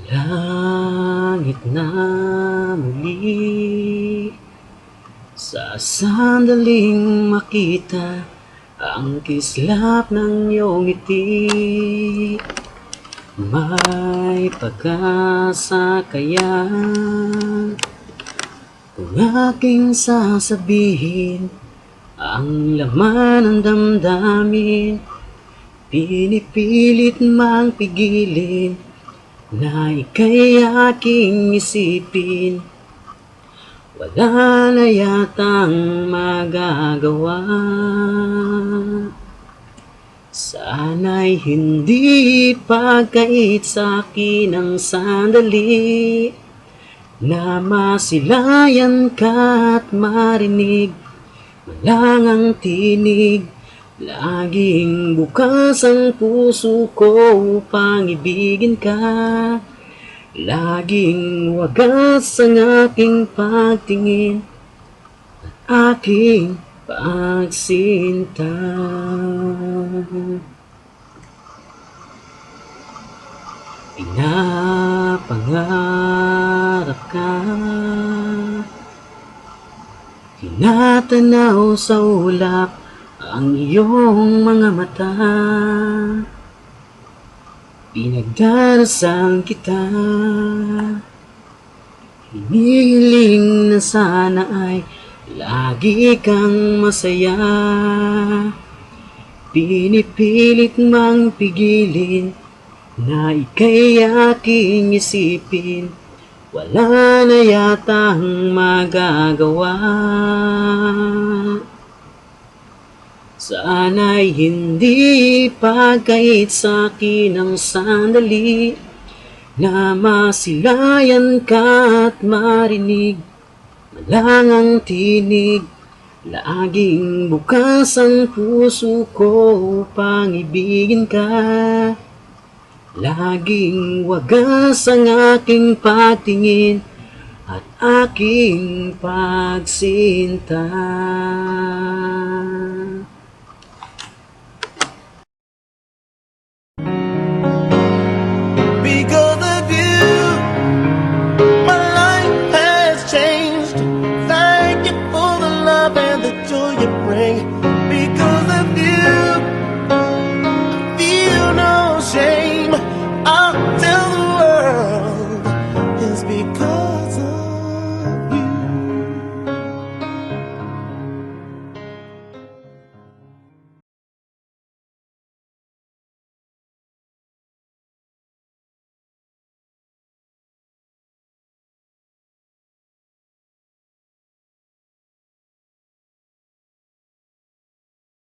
Langit na muli sa sandaling makita ang kislap ng iyong ngiti. May pag-asa kaya kung aking sasabihin ang laman ng damdamin, pinipilit mang pigilin na ika'y aking isipin. Wala na yatang magagawa. Sana'y hindi pagkait sa'kin ang sandali na masilayan ka at marinig malangang tinig. Laging bukas ang puso ko upang ibigin ka. Laging wagas ang aking pagtingin at aking pagsinta. Pinapangarap ka, tinatanaw sa ulap ang iyong mga mata. Pinagdarasal kita, hinihiling na sana ay lagi kang masaya. Pinipilit mang pigilin na ika'y aking isipin. Wala na yatang magagawa. Sana'y hindi pagkait sa'kin ang sandali na masilayan ka at marinig malangang tinig. Laging bukas ang puso ko upang ibigin ka. Laging wagas ang aking pagtingin at aking pagsinta.